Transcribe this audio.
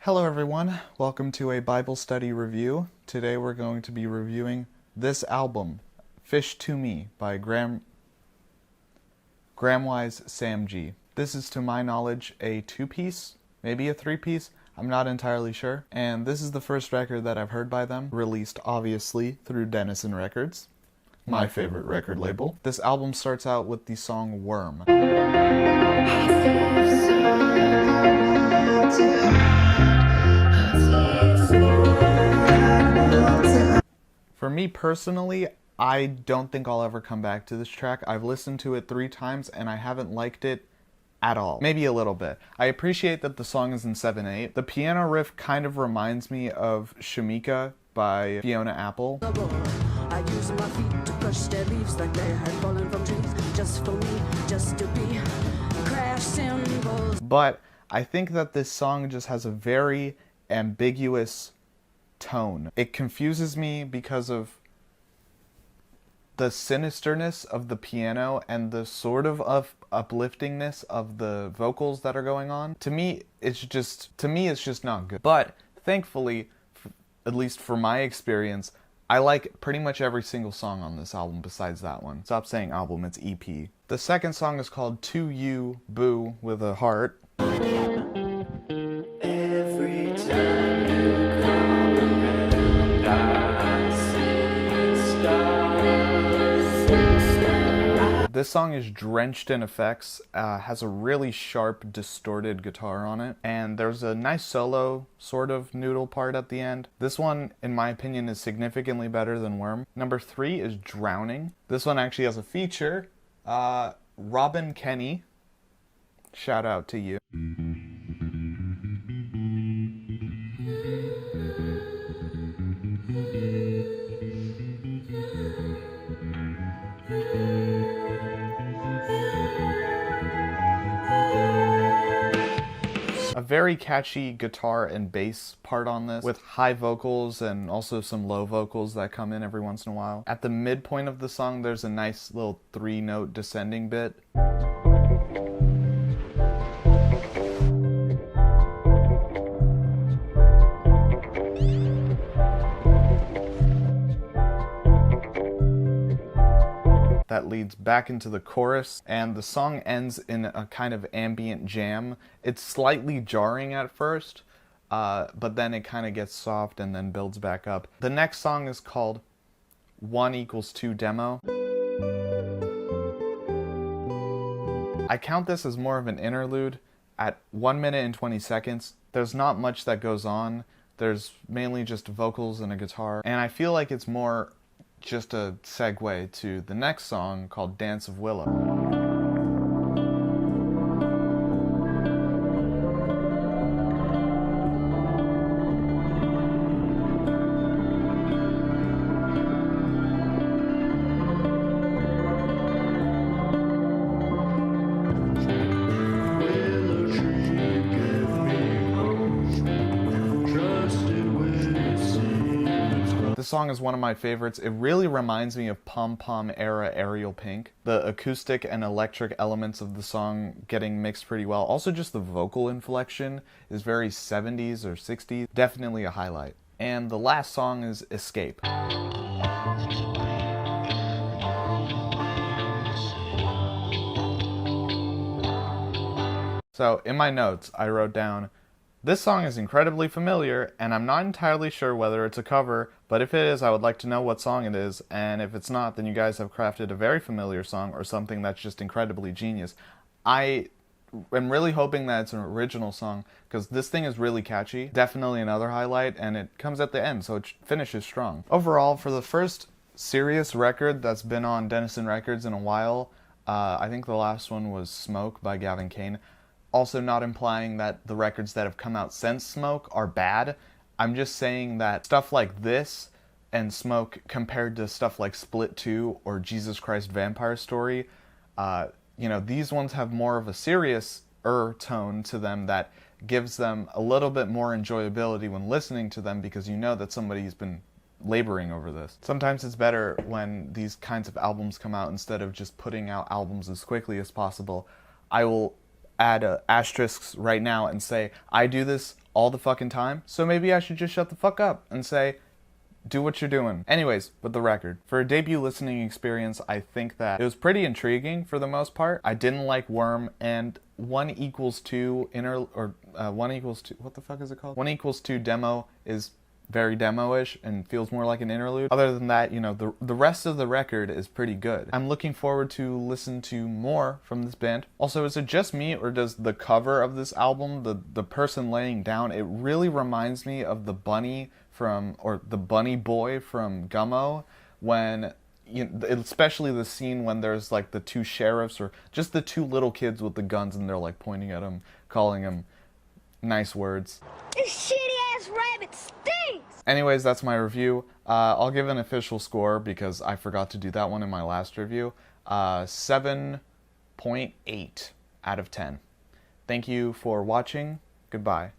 Hello everyone, welcome to a Bible study review. Today we're going to be reviewing this album, Fish2me by Gramwise Samgee. This is, to my knowledge, a two-piece, maybe a three-piece, I'm not entirely sure. And this is the first record that I've heard by them, released obviously through Denison Records, my favorite record label. This album starts out with the song Worm. For me personally, I don't think I'll ever come back to this track. I've listened to it 3 times and I haven't liked it at all. Maybe a little bit. I appreciate that the song is in 7/8. The piano riff kind of reminds me of Shamika by Fiona Apple. I use my feet to push dead leaves like they had fallen from trees, just for me, just to be crash cymbals. But I think that this song just has a very ambiguous tone. It confuses me because of the sinisterness of the piano and the sort of upliftingness of the vocals that are going on. To me, it's just not good. But thankfully, at least for my experience, I like pretty much every single song on this album besides that one. Stop saying album, it's EP. The second song is called To You, Boo, with a heart. Every time you come around, I see stars. This song is drenched in effects, has a really sharp, distorted guitar on it, and there's a nice solo sort of noodle part at the end. This one, in my opinion, is significantly better than Worm. Number 3 is Drowning. This one actually has a feature. Robin Kenny, shout out to you. A very catchy guitar and bass part on this, with high vocals and also some low vocals that come in every once in a while. At the midpoint of the song, there's a nice little 3-note descending bit. That leads back into the chorus, and the song ends in a kind of ambient jam. It's slightly jarring at first, but then it kind of gets soft and then builds back up. The next song is called 1=2 Demo. I count this as more of an interlude. At 1 minute and 20 seconds, there's not much that goes on. There's mainly just vocals and a guitar, and I feel like it's more just a segue to the next song called Dance of Willow. This song is one of my favorites. It really reminds me of Pom Pom era Ariel Pink. The acoustic and electric elements of the song getting mixed pretty well. Also just the vocal inflection is very 70s or 60s. Definitely a highlight. And the last song is Escape. So in my notes, I wrote down, this song is incredibly familiar, and I'm not entirely sure whether it's a cover, but if it is, I would like to know what song it is, and if it's not, then you guys have crafted a very familiar song or something that's just incredibly genius. I am really hoping that it's an original song, because this thing is really catchy. Definitely another highlight, and it comes at the end, so it finishes strong. Overall, for the first serious record that's been on Denison Records in a while, I think the last one was Smoke by Gavin Kane. Also not implying that the records that have come out since Smoke are bad. I'm just saying that stuff like this and Smoke compared to stuff like Split 2 or Jesus Christ Vampire Story, these ones have more of a serious-er tone to them that gives them a little bit more enjoyability when listening to them, because you know that somebody's been laboring over this. Sometimes it's better when these kinds of albums come out, instead of just putting out albums as quickly as possible. I will add asterisks right now and say, I do this all the fucking time, so maybe I should just shut the fuck up and say, do what you're doing. Anyways, with the record, for a debut listening experience, I think that it was pretty intriguing for the most part. I didn't like Worm, and 1 equals 2 1 equals 2, what the fuck is it called? 1 equals 2 demo is very demo-ish and feels more like an interlude. Other than that, you know, the rest of the record is pretty good. I'm looking forward to listen to more from this band. Also, is it just me, or does the cover of this album, the person laying down, it really reminds me of the bunny or the bunny boy from Gummo, when, you know, especially the scene when there's like the 2 sheriffs or just the 2 little kids with the guns, and they're like pointing at him, calling him nice words. This shitty ass rabbit stinks! Anyways, that's my review. I'll give an official score because I forgot to do that one in my last review. 7.8 out of 10. Thank you for watching. Goodbye.